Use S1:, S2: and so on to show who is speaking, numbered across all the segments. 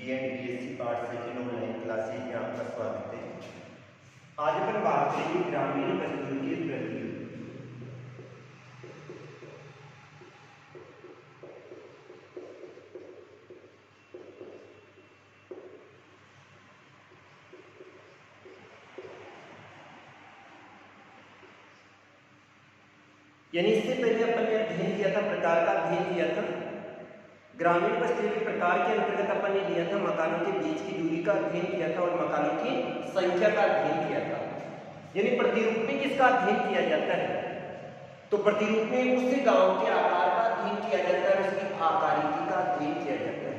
S1: And BSc part second online classes में आपका स्वागत है। आज अपन बात करेंगे ग्रामीण बस्तियों के प्रति। यानी इससे पहले अपन ने अध्ययन किया था, प्रकार का अध्ययन किया था। ग्रामीण बस्तियों के प्रकार के अंतर्गत अपन ने लिया था मकानों के बीच की दूरी का अध्ययन किया था और मकानों की संख्या का अध्ययन किया था। यानी प्रतिरूप में किसका अध्ययन किया जाता है? तो प्रतिरूप में उस गांव के आकार का अध्ययन किया जाता है, उसकी आकारिकी का अध्ययन किया जाता है।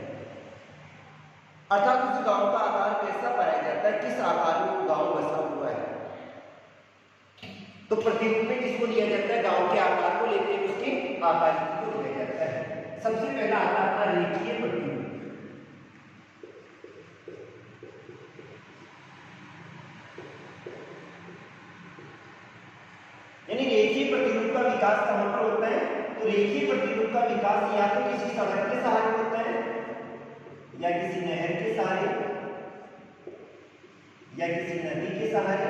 S1: अर्थात उस गांव का आकार कैसा पाया जाता है, किस आकार में वो गांव बसा हुआ है। तो प्रतिरूप में किसको लिया जाता है? गांव के आकार को लेते हुए उसकी आकारिकी को लिया जाता है। सबसे पहला आता है रेखीय प्रतिरूप। यानी रेखीय प्रतिरूप का विकास कहां पर होता है? तो रेखीय प्रतिरूप का विकास या तो किसी सड़क के सहारे होता है, या किसी नहर के सहारे, या किसी नदी के सहारे,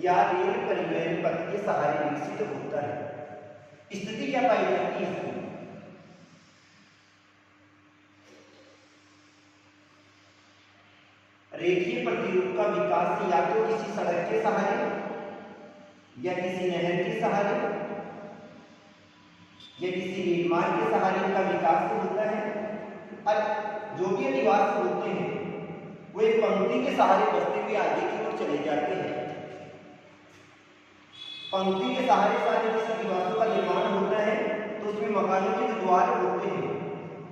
S1: या रेल परिवहन पथ के सहारे विकसित होता है। स्थिति क्या पाई जाती है? रेखीय प्रतिरूप का विकास या तो किसी सड़क के सहारे, या किसी नहर के सहारे, या किसी रेल मार्ग के सहारे का विकास होता है। और जो भी निवास होते हैं वो एक पंक्ति के सहारे बसते हुए आगे की ओर चले जाते हैं। पंक्ति के सहारे जब किसी निवासों का निर्माण होता है तो उसमें मकानों के जो द्वार होते हैं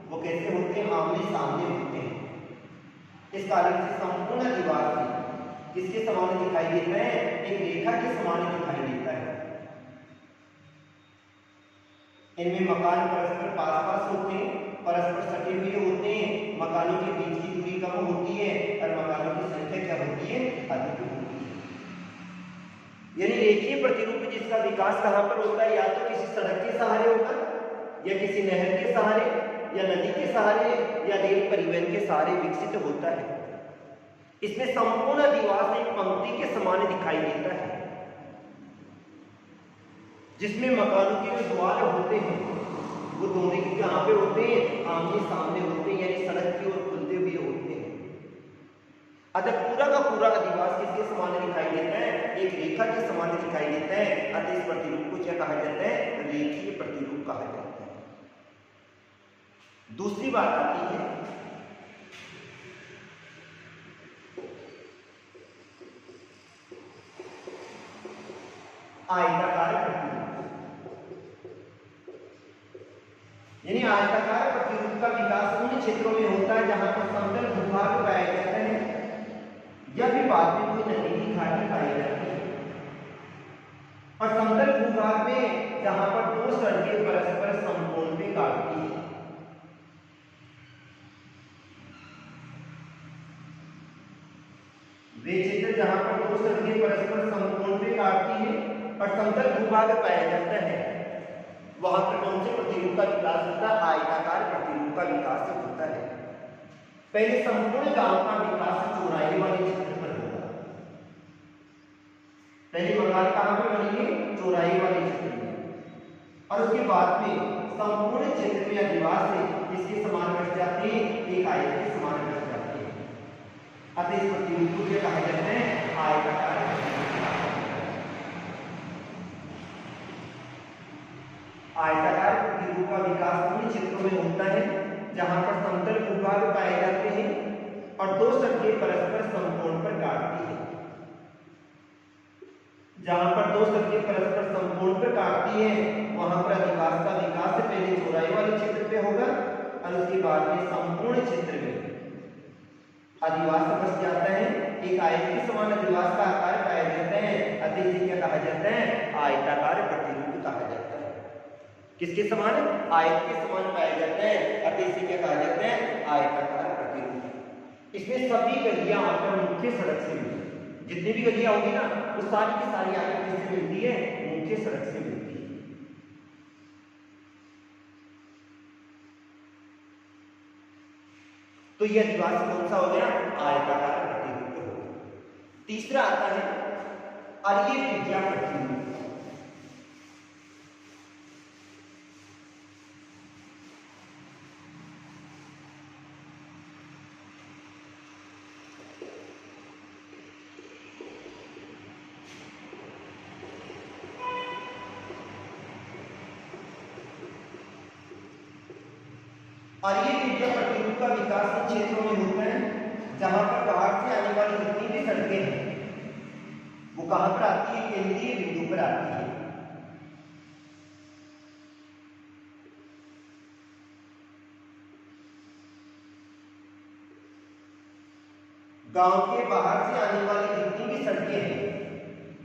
S1: वो कैसे होते हैं? आमने सामने होते हैं। इस कारण से संपूर्ण दीवार से किसके समान दिखाई देता है? एक रेखा के समान दिखाई देता है। इनमें मकान परस्पर पास पास होते हैं, परस्पर सटे हुए होते हैं, मकानों के बीच की दूरी कम होती है और मकानों की संख्या क्या होती है? अधिक होती है। यानी रेखीय प्रतिरूप जिसका विकास कहां पर होता है? या तो किसी सड़क के सहारे होगा, या किसी नहर के सहारे, या नदी के सहारे, या रेल परिवहन के सहारे विकसित होता है। इसमें संपूर्ण दीवार एक पंक्ति के समान दिखाई देता है, जिसमें मकानों के जो द्वार होते हैं वो दोनों कहां पे होते हैं? आमने सामने होते हैं, यानी सड़क की ओर खुलते हुए होते हैं। अतः पूरा का पूरा अधिवास किसके समान दिखाई देता है? एक रेखा के समान दिखाई देता है। अतः इस प्रतिरूप को क्या कहा जाता है? रेखीय प्रतिरूप कहा जाता है। दूसरी बात आती है आयताकार प्रतिरूप। यानी आयताकार प्रतिरूप का विकास उन क्षेत्रों में होता है जहां पर समतल भूभाग पाया जाता है, या फिर बाद में कोई नदी की घाटी पाई जाती है। और समतल भूभाग में जहां पर दो सड़कें परस्पर समकोण पे काटती है। वे क्षेत्र जहां पर दो सड़कें परस्पर समकोण पे काटती है और समतल भूभाग पाया जाता है, वहां पर कौन से प्रतिरूप का विकास होता है? आयताकार प्रतिरूप का विकास होता है। पहले संपूर्ण गांव का विकास चौराहे वाले क्षेत्र पर होगा। पहले मकान कहां पर बनेंगे? चौराहे वाले क्षेत्र में। और उसके बाद में संपूर्ण क्षेत्र में अधिवास से किसके समान बच जाते हैं? एक आयत के समान बच जाते हैं। अतः इस प्रतिरूप को क्या कहा जाता है? आयताकार। आयताकार प्रतिरूप का विकास उन क्षेत्रों में होता है जहां पर समतल भूभाग पाए जाते हैं और दो सड़कें परस्पर समकोण पर काटती है। जहां पर दो सड़कें परस्पर समकोण पर काटती है वहां पर अधिवास का विकास पहले चौराहे वाले क्षेत्र पे होगा और उसके बाद में संपूर्ण क्षेत्र में अधिवास बस जाता है। एक आयत के समान अधिवास का आकार पाया जाता है। अतः इसे क्या कहा जाता है? आयताकार प्रतिरूप कहा जाता है। किसके समान? आयत के समान पाया जाता है। अतः इसे क्या कहा जाता है? आयताकार प्रतिरूप। इसमें सभी गलियां आकर मुख्य सड़क से मिलती है। जितनी भी गलियां होगी ना वो सारी की सारी आकर किससे मिलती है? मुख्य सड़क से मिलती है। तो यह अधिवास कौन सा हो गया? आयताकार प्रतिरूप हो गया। तीसरा आता है अरीय त्रिज्या प्रतिरूप। अरीय त्रिज्या प्रतिरूप का विकास उन क्षेत्रों में होता है जहां पर बाहर से आने वाली जितनी भी सड़कें हैं वो कहां पर आती है? केंद्रीय बिंदु पर आती है। गांव के बाहर से आने वाली जितनी भी सड़कें हैं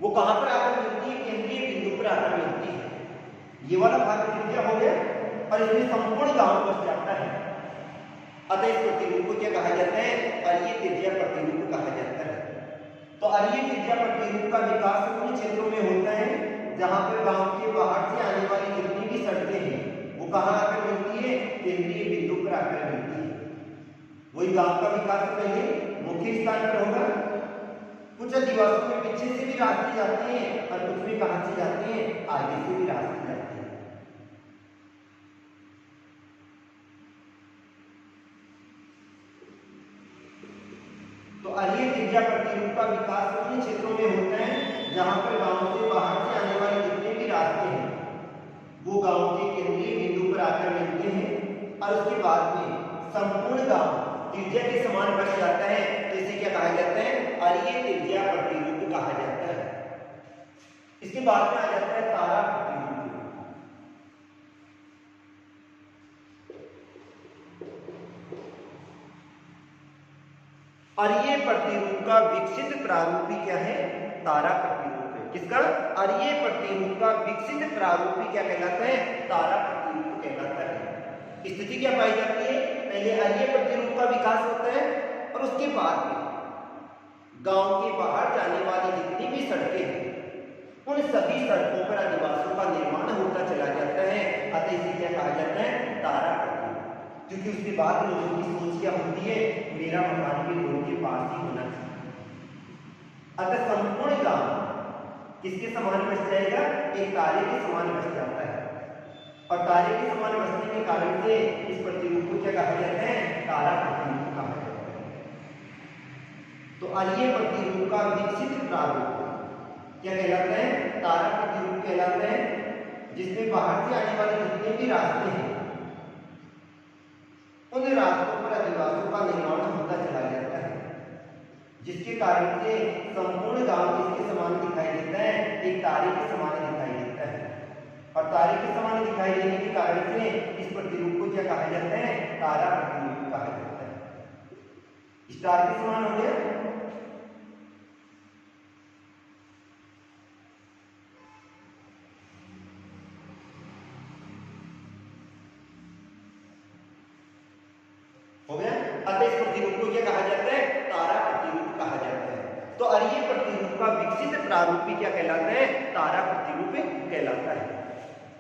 S1: वो कहां पर आकर मिलती है? केंद्रीय बिंदु पर आकर मिलती है। ये वाला भाग त्रिज्या हो गया और इसमें संपूर्ण गांव बस जाता है। अतः इस प्रतिरूप को क्या कहा जाता है? अरीय त्रिज्या प्रतिरूप कहा जाता है। तो अरीय त्रिज्या प्रतिरूप का विकास उन क्षेत्रों में होता है जहां पर गांव के बाहर से आने वाली जितनी भी सड़कें हैं वो कहां आकर मिलती है? केंद्रीय बिंदु पर आकर मिलती है। वही गांव का विकास पहले मुख्य स्थान पर होगा। कुछ अधिवासों में पीछे से भी रास्ते जाते हैं और कुछ में कहां से जाते हैं? आगे से भी रास्ते जाते हैं। तो अरीय त्रिज्या प्रतिरूप का विकास उन क्षेत्रों में होता है जहां पर गांव से बाहर से आने वाले जितने भी रास्ते हैं वो गांव के केंद्रीय बिंदु पर आकर मिलते हैं और उसके बाद में संपूर्ण गांव त्रिज्या के समान बच जाता है। तो इसे क्या कहा जाता है? अरीय त्रिज्या प्रतिरूप कहा जाता है। इसके बाद में आ जाता है तारा प्रतिरूप। अरीय प्रतिरूप का विकसित प्रारूपी क्या है? तारा प्रतिरूप है। किसका? अरीय प्रतिरूप का विकसित प्रारूपी क्या कहलाता है? तारा प्रतिरूप कहलाता है। स्थिति क्या पाई जाती है? पहले अरीय प्रतिरूप का विकास होता है और उसके बाद में गांव के बाहर जाने वाली जितनी भी सड़कें हैं उन सभी सड़कों पर अधिवासों का निर्माण होता चला जाता है। अतः इसे क्या कहा जाता है? तारा प्रतिरूप। क्योंकि उसके बाद लोगों की सोच क्या होती है? मेरा मकान भी रोड के पास ही होना चाहिए। अतः संपूर्ण गांव किसके समान बच जाएगा? एक तारे के समान बच जाता है और तारे के समान बचने के कारण से इस प्रतिरूप को क्या कहा जाता है? तारा प्रतिरूप कहा जाता है। तो अरीय प्रतिरूप का विकसित प्रारूप क्या कहलाता है? तारा प्रतिरूप कहलाता है, जिसमें बाहर से आने वाले जितने भी रास्ते हैं उन रास्तों पर अधिवासों का निर्माण होता चला जाता है, जिसके कारण से संपूर्ण गांव किसके समान दिखाई देता है? एक तारे के समान दिखाई देता है। और तारे के समान दिखाई देने के कारण से इस प्रतिरूप को क्या कहा जाता है? तारा प्रतिरूप कहा जाता है। स्टार के समान हो गया। हो गया। अतः इस प्रतिरूप को क्या कहा जाता है? तारा प्रतिरूप कहा जाता है। तो अरीय प्रतिरूप का विकसित प्रारूपी क्या कहलाता है? तारा प्रतिरूप कहलाता है।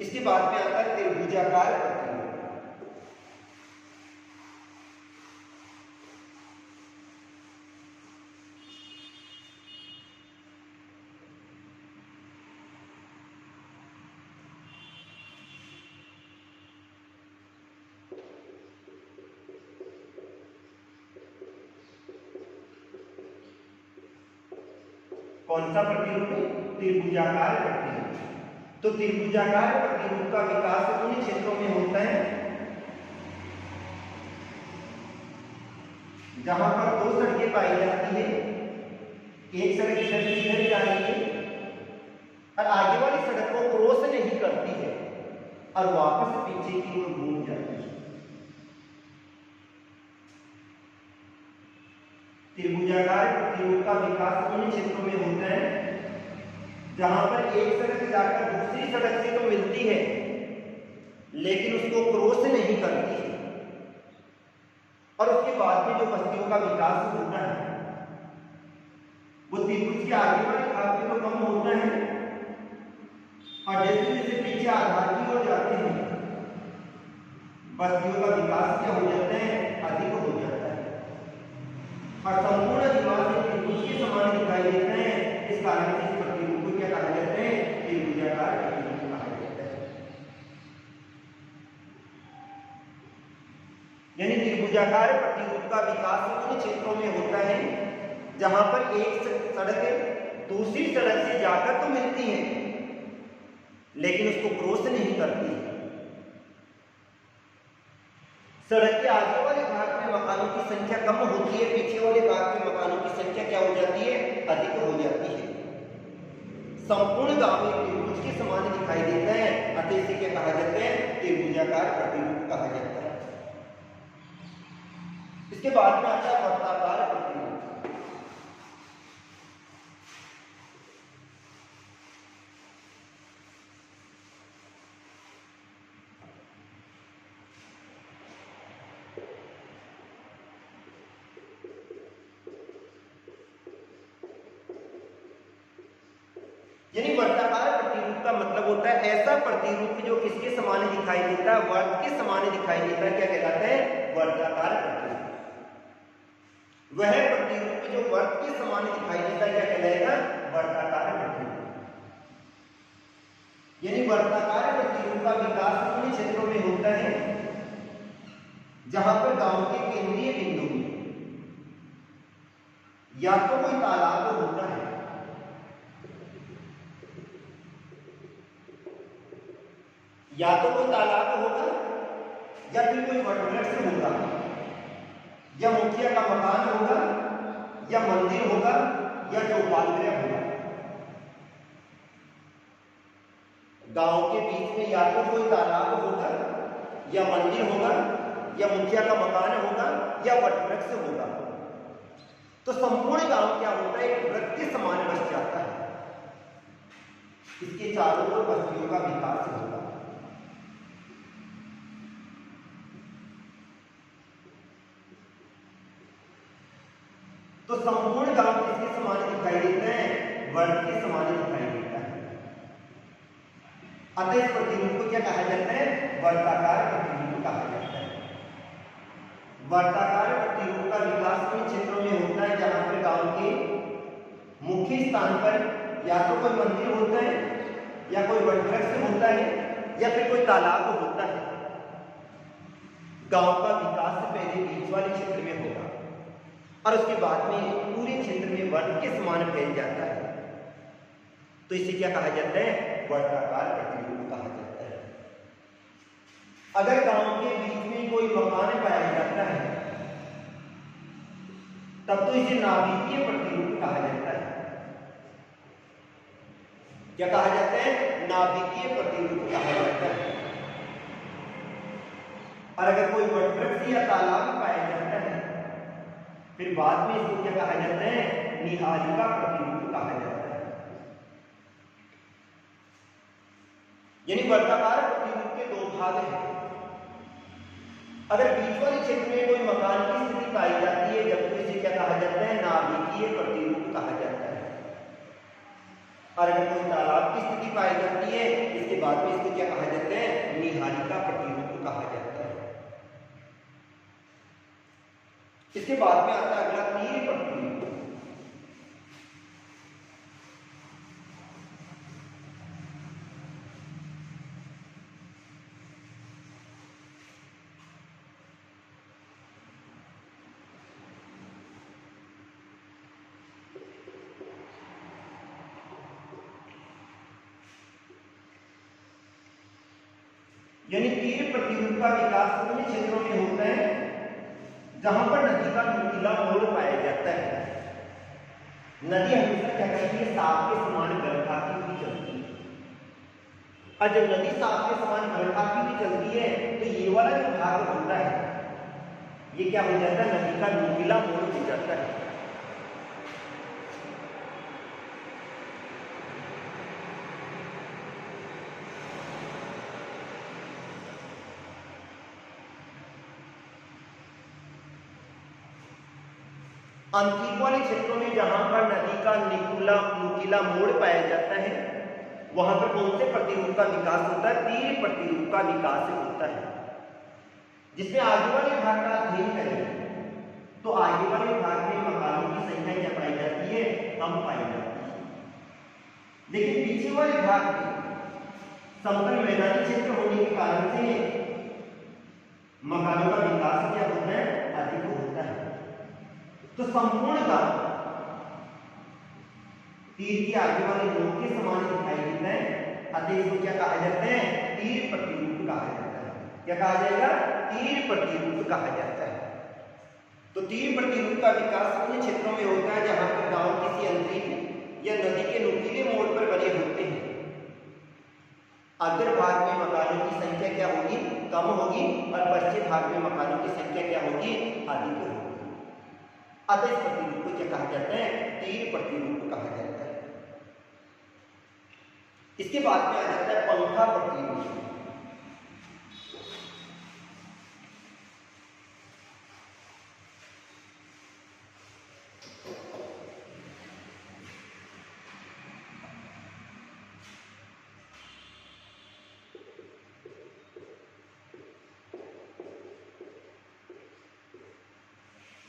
S1: इसके बाद में आता है त्रिभुजाकार प्रतिरूप। कौन सा प्रतिरूप है? त्रिभुजाकार प्रतिरूप। तो त्रिभुजाकार प्रतिरूप का विकास उन क्षेत्रों में होता है जहां पर दो सड़कें पाई जाती है। एक सड़क इधर से इधर जा रही है और आगे वाली सड़क को क्रॉस नहीं करती है और वापस पीछे की ओर घूम जाती है। त्रिभुजाकार प्रतिरूप का विकास उन क्षेत्रों में होता है जहां पर एक सड़क जाकर दूसरी सड़क से तो मिलती है लेकिन उसको क्रॉस नहीं करती है और उसके बाद में जो बस्तियों का विकास होता है वो त्रिभुज के आगे वाले भाग में तो कम होता है और जैसे जैसे पीछे आधार की ओर जाते हैं बस्तियों का विकास क्या हो जाता है? अधिक हो जाता है। और संपूर्ण द्विभाजक एक त्रिभुज के समान दिखाई देते हैं, इस कारण से इस प्रतिरूप को क्या कहा जाता है? त्रिभुजाकार प्रतिरूप कहा जाता है। यानी त्रिभुजाकार प्रतिरूप का विकास उन क्षेत्रों में होता है जहां पर एक सड़क दूसरी सड़क से जाकर तो मिलती है लेकिन उसको क्रॉस नहीं करती है। सड़क के आगे वाले भाग में मकानों की संख्या कम होती है, पीछे वाले भाग में मकानों की संख्या क्या हो जाती है? अधिक हो जाती है। संपूर्ण गांव एक त्रिभुज के समान दिखाई देता है, अतः इसे क्या कहा जाता है? त्रिभुजाकार प्रतिरूप कहा जाता है। इसके बाद में आता है वर्ताकार प्रतिरूप। यानी वर्ताकार प्रतिरूप का मतलब होता है ऐसा प्रतिरूप जो किसके समान दिखाई देता है? वर्त के समान दिखाई देता है। क्या कहलाता है? वर्ताकार प्रतिरूप। वह प्रतिरूप जो वर्त के समान दिखाई देता है क्या कहलाएगा? वर्ताकार प्रतिरूप। यानी वर्ताकार प्रतिरूप का विकास उन क्षेत्रों में होता है जहां पर गांव के केंद्रीय बिंदु या तो कोई तालाब होता है या तो कोई तालाब होगा या फिर कोई वटवृक्ष होगा या मुखिया का मकान होगा या मंदिर होगा या चौपालगृह होगा। गांव के बीच में या तो कोई तालाब होगा या मंदिर होगा या मुखिया का मकान होगा या वटवृक्ष होगा। तो संपूर्ण गांव क्या होता है? एक वृत्त के समान बस जाता है। इसके चारों ओर बस्तियों का विकास होगा। तो संपूर्ण गांव किसके समान दिखाई देता है? वर्त के समान दिखाई देता है। अतः इस प्रतिरूप को क्या कहा जाता है? वर्ताकार प्रतिरूप कहा जाता है। वर्ताकार प्रतिरूप का विकास उन क्षेत्रों में होता है जहां पर गांव के मुख्य स्थान पर या तो कोई मंदिर होता है या कोई वटवृक्ष होता है या फिर कोई तालाब होता है। गांव का विकास पहले बीच वाले क्षेत्र में होगा और उसके बाद में पूरे क्षेत्र में वर्त के समान फैल जाता है। तो इसे क्या कहा जाता है? वर्ताकार प्रतिरूप कहा जाता है। अगर गांव के बीच में कोई मकान पाया जाता है तब तो इसे नाभिकीय प्रतिरूप कहा जाता है। क्या कहा जाता है? नाभिकीय प्रतिरूप कहा जाता है। और अगर कोई वटवृक्ष या तालाब पाया जाता है फिर बाद में इसको क्या कहा जाता है? निहारिका प्रतिरूप कहा जाता है। यानी वर्ताकार प्रतिरूप के दो भाग हैं। अगर बीच वाले क्षेत्र में कोई मकान की स्थिति पाई जाती है जब तो इसे क्या कहा जाता है? नाभिकीय प्रतिरूप कहा जाता है। और अगर कोई तालाब की स्थिति पाई जाती है इसके बाद में इसको क्या कहा जाता है? निहारिका प्रतिरूप कहा जाता है। इसके बाद में आता है अगला तीर प्रतिरूप। यानी तीर प्रतिरूप का विकास उन क्षेत्रों में होता है जहां पर नदी का नुकीला मोड़ पाया जाता है। नदी हमेशा क्या करती है? सांप के समान गर्भ खाती हुई चलती है। और जब नदी सांप के समान गर्भ खाती हुई चलती है तो ये वाला जो भाग होता है ये क्या हो जाता है? नदी का नुकीला मोड़ हो जाता है। अंतरिक्ष वाले क्षेत्रों में जहां पर नदी का नुकीला मोड़ पाया जाता है वहां पर कौन से प्रतिरूप का विकास होता है? तीर प्रतिरूप का विकास होता है, जिसमें आगे वाले भाग का अध्ययन करें। तो आगे वाले भाग में मकानों की संख्या क्या पाई जाती है? कम पाई जाती है। लेकिन पीछे वाले भाग में समतल मैदानी क्षेत्र होने के कारण से मकानों का विकास क्या होता है? अधिक होता है। तो संपूर्ण का तीर के आगे वाले नोक के समान दिखाई देता है, अतः इसको क्या कहा जाता है? तीर प्रतिरूप कहा जाता है। क्या कहा जाएगा? तीर प्रतिरूप कहा जाता है। तो तीर प्रतिरूप का विकास उन क्षेत्रों में होता है जहां पर गांव किसी अंतरिक्ष या नदी के नुकीले मोड़ पर बने होते हैं। अग्र भाग में मकानों की संख्या क्या होगी? कम होगी, और पश्चिम भाग में मकानों की संख्या क्या होगी? अधिक होगी। अतः इस प्रतिरूप को क्या कहा जाता है? तीर प्रतिरूप कहा जाता है। इसके बाद में आ जाता है पंखा प्रतिरूप।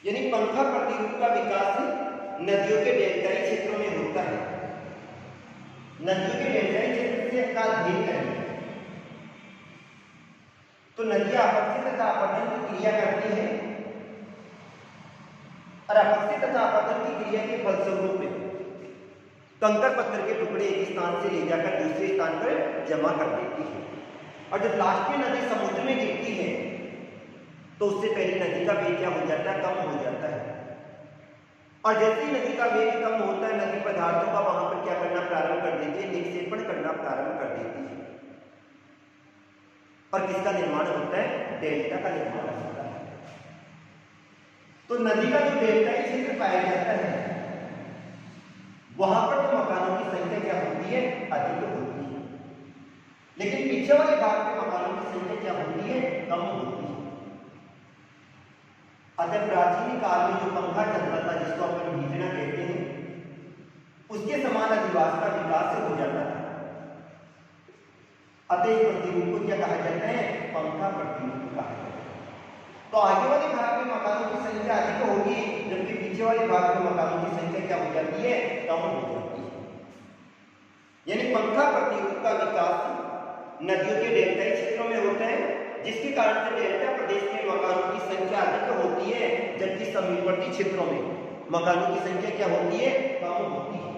S1: यानी पंखा प्रतिरूप का विकास नदियों के डेल्टाई क्षेत्रों में होता है। नदियों के डेल्टाई क्षेत्र से का अध्ययन करेंगे तो नदियां अपक्षय तथा अपतन की क्रिया करती है, और अपक्षय तथा अपतन की क्रिया के फलस्वरूप कंकर पत्थर के टुकड़े एक स्थान से ले जाकर दूसरे स्थान पर जमा कर देती है। और जब लास्ट में नदी समुद्र में गिरती है तो उससे पहले नदी का वेग क्या हो जाता है? कम हो जाता है। और जैसे ही नदी का वेग कम होता है, नदी पदार्थों का वहां पर क्या करना प्रारंभ कर देती है? निक्षेपण करना प्रारंभ कर देती है। और किसका निर्माण होता है? डेल्टा का निर्माण होता है। तो नदी का जो डेल्टाई क्षेत्र पाया जाता है वहां पर तो मकानों की संख्या क्या होती है? अधिक होती है। लेकिन पीछे वाले भाग में मकानों की संख्या क्या होती है? कम होती है। अतः प्राचीन काल में जो पंखा चलता था, जिसको अपन भीजना कहते हैं, उसके समान अधिवास का विकास हो जाता था। अतः इस प्रतिरूप को क्या कहा जाता है? पंखा प्रतिरूप कहा जाता है। तो आगे वाले भाग में मकानों की संख्या अधिक होगी, जबकि पीछे वाले भाग में मकानों की संख्या क्या हो जाती है? कम हो जाती है। यानी पंखा प्रतिरूप का विकास नदियों के डेल्टाई क्षेत्रों में होता है, जिसके कारण से डेल्टा प्रदेश में मकानों की संख्या अधिक होती है, जबकि समीपवर्ती क्षेत्रों में मकानों की संख्या क्या होती है? कम होती है।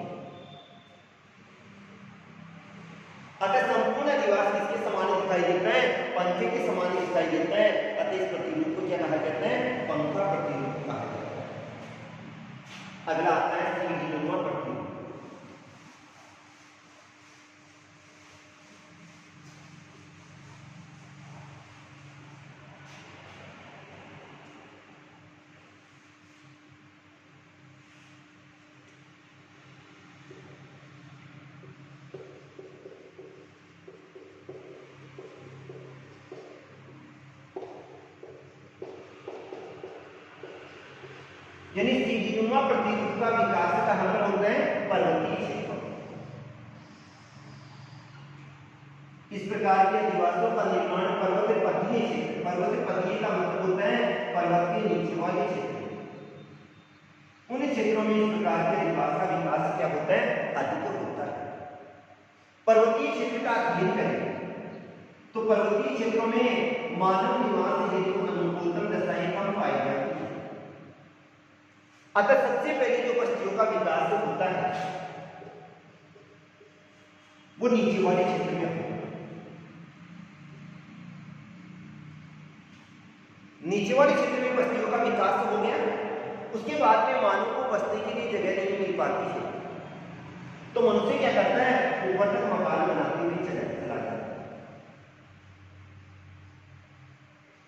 S1: अतः संपूर्ण अधिवास किसके समान दिखाई देता है? पंखे के समान दिखाई देता है। अतः इस प्रतिरूप को क्या कहा जाता है? पंखा प्रतिरूप कहा जाता है। अगला आता है सीढ़ीनुमा प्रतिरूप। यानी सीढ़ीनुमा प्रतिरूप का विकास कहां पर होता है? पर्वतीय क्षेत्रों में। इस प्रकार के अधिवासों का निर्माण पर्वत पथीय क्षेत्र, पर्वत पथीय का मतलब होता है पर्वत के नीचे वाले क्षेत्र, उन क्षेत्रों में इस प्रकार के अधिवास का विकास क्या होता है? अधिक होता है। पर्वतीय क्षेत्र का अध्ययन करें तो पर्वतीय क्षेत्रों में मानव निवास हेतु अनुकूलतम दशाएं कम पाई जाती है। अतः सबसे पहले जो बस्तियों का विकास होता है वो नीचे वाले क्षेत्र में होता है। नीचे वाले क्षेत्र में बस्तियों का विकास हो गया, उसके बाद में मानव को बसने के लिए जगह नहीं मिल पाती है, तो मनुष्य क्या करता है? ऊपर तक मकान बनाते हुए चला जाता है,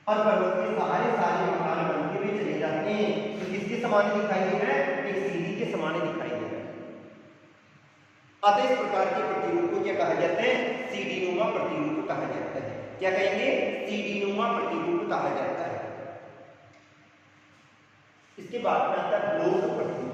S1: और पर्वत के सारे मकान बनते हुए चले जाते हैं। तो किसके समान दिखाई दे रहा है? एक सीढ़ी के समान दिखाई दे रहा है। अतः इस प्रकार के प्रतिरूप को क्या कहा जाता है? सीढ़ीनुमा प्रतिरूप कहा जाता है। क्या कहेंगे? सीढ़ीनुमा प्रतिरूप कहा जाता है। इसके बाद में आता है ब्लॉक प्रतिरूप।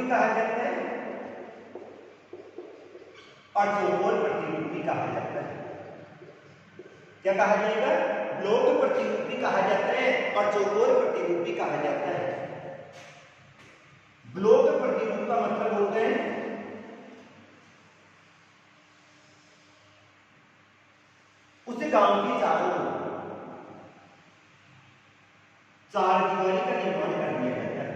S1: भी कहा जाता है और चौकोर प्रतिरूप भी कहा जाता है। क्या कहा जाएगा? ब्लॉक प्रतिरूप भी कहा जाता है और चौकोर प्रतिरूप भी कहा जाता है। ब्लॉक प्रतिरूप का मतलब होता है उस गांव के चारों ओर चार दीवारी का निर्माण कर दिया जाता है।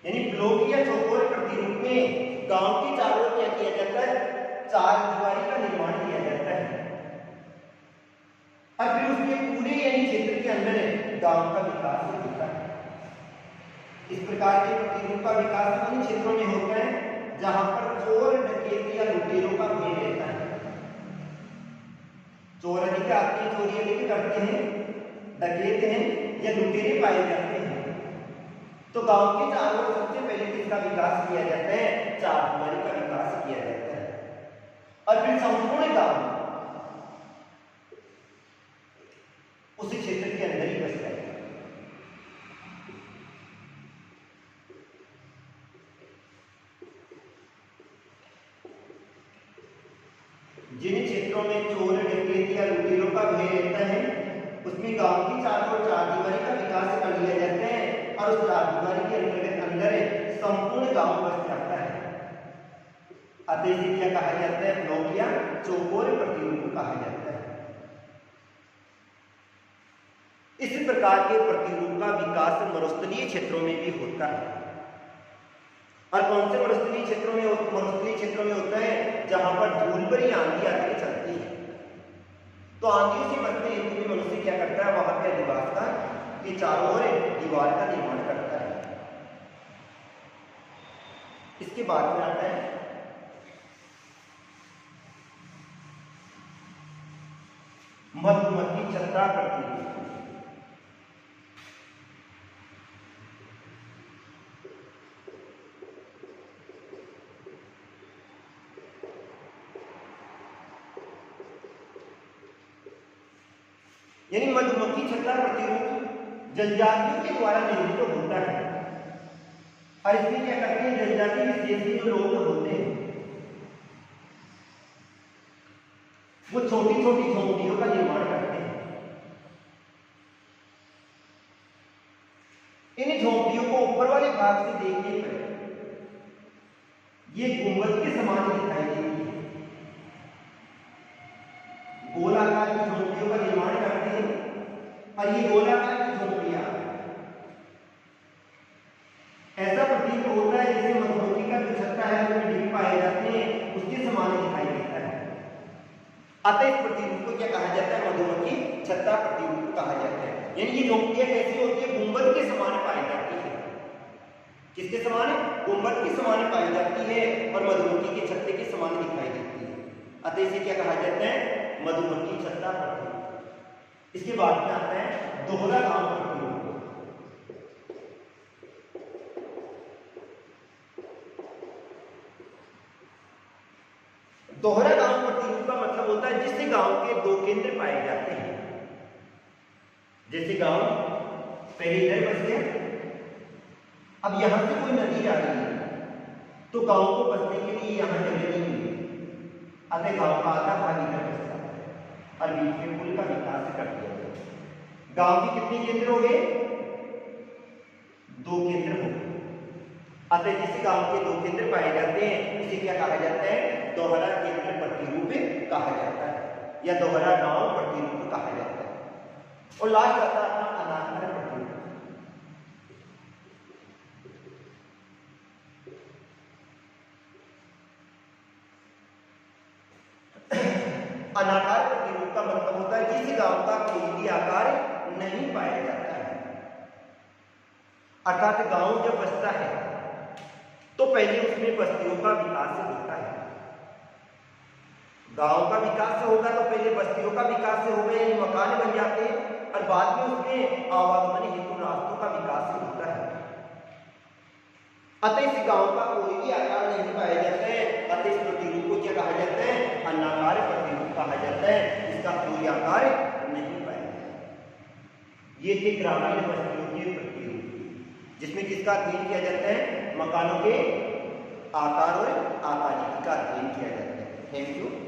S1: यानी ब्लॉक या चौकोर प्रतिरूप में गांव के चारों ओर क्या किया जाता है? चार दीवारी का निर्माण किया जाता है और फिर उसके पूरे यानी क्षेत्र के अंदर गांव का विकास होता है। इस प्रकार के प्रतिरूप का विकास उन क्षेत्रों में होता है जहां पर चोर, डकैत या लुटेरों का भय रहता है। चोर अधिक आते हैं, चोरी अधिक करते हैं, डकैत हैं या लुटेरे पाए जाते हैं, तो गांव के चारों ओर सबसे पहले किसका विकास किया जाता है? चार दीवारी का विकास किया जाता है और फिर संपूर्ण गांव उस क्षेत्र के अंदर ही बस जाएगा। जिन क्षेत्रों में चोर, डकैत या लुटेरों का भय रहता है उसमें गांव की चारों ओर चार दीवारी का विकास कर लिया जाता है और उस चार दीवारी के अंदर संपूर्ण गांव बस जाता है। अतः इसे क्या कहा जाता है? ब्लॉक या चौकोर प्रतिरूप कहा जाता है। इस प्रकार के प्रतिरूप का विकास मरुस्थलीय क्षेत्रों में भी होता है। और कौन से मरुस्थलीय क्षेत्रों में? मरुस्थलीय क्षेत्रों में होता है जहां पर धूल भरी आंधी आती चलती है, तो आंधियों से बचने हेतु भी मनुष्य क्या करता है? वहां के अधिवास का के चारों ओर दीवार का निर्माण करता है। इसके बाद में आता है मधुमक्खी छत्ता प्रतिरूप। यानी मधुमक्खी छत्ता प्रतिरूप जनजातियों के द्वारा निर्मित होता है और इसमें क्या करते हैं? जनजाति विशेष जो लोग होते हैं वो छोटी छोटी झोंपड़ियों का निर्माण करते हैं। इन झोंपड़ियों को ऊपर वाले भाग से देखने पर ये गुंबद के समान दिखाई देती है। गोलाकार की झोंपड़ियों का निर्माण करते हैं और ये गोलाकार की झोंपड़ियां ऐसा प्रतीत होता है जैसे मधुमक्खी का जो छत्ता है उसमें डिम पाए जाते हैं, उसके समान दिखाई देता है। अतः इस प्रतिरूप को क्या कहा जाता है? मधुमक्खी छत्ता प्रतिरूप कहा जाता है। यानी ये झोंपड़ियां कैसी होती है? गुंबद के समान पाई जाती है। किसके समान? गुंबद के समान पाई जाती है और मधुमक्खी के छत्ते के समान दिखाई देती है। अतः इसे क्या कहा जाता है? मधुमक्खी छत्ता प्रतिरूप। इसके बाद में आता है दोहरा गांव प्रतिरूप। दोहरा गांव प्रतिरूप का मतलब होता है जिससे गांव के दो केंद्र पाए जाते हैं। जैसे गांव पहले इधर बस गया, अब यहां से कोई नदी आ रही है तो गांव को बसने के लिए यहां जगह नहीं मिली, अतः गांव का आधा भाग इधर बस जाता है और बीच में पुल का विकास कर दिया जाता है। गांव के कितने केंद्र हो गए? दो केंद्र हो गए। अतः जिस गांव के दो केंद्र पाए जाते हैं उसे क्या कहा जाता है? दोहरा केंद्र प्रतिरूप कहा जाता है या दोहरा गांव प्रतिरूप कहा जाता है। और लास्ट आता है अपना अनाकार प्रतिरूप। अनाकार प्रतिरूप का मतलब होता है जिस गांव का कोई भी आकार नहीं पाया जाता है। अर्थात गांव जब बसता है तो पहले उसमें बस्तियों का विकास होता है। गांव का विकास से होगा तो पहले बस्तियों का विकास से होगा, यानी मकान बन जाते हैं, और बाद में उसमें आवागमन हेतु रास्तों का विकास से होता है। अतः इस गांव का कोई भी आकार नहीं पाया जाता है, अतः इस प्रतिरूप को क्या कहा जाता है? अनाकार प्रतिरूप कहा जाता है, इसका कोई आकार नहीं पाया जाता। ये थे ग्रामीण बस्तियों के प्रतिरूप, जिसमें किसका अध्ययन किया जाता है? मकानों के आकार और आकारिकी का अध्ययन किया जाता है। Thank you.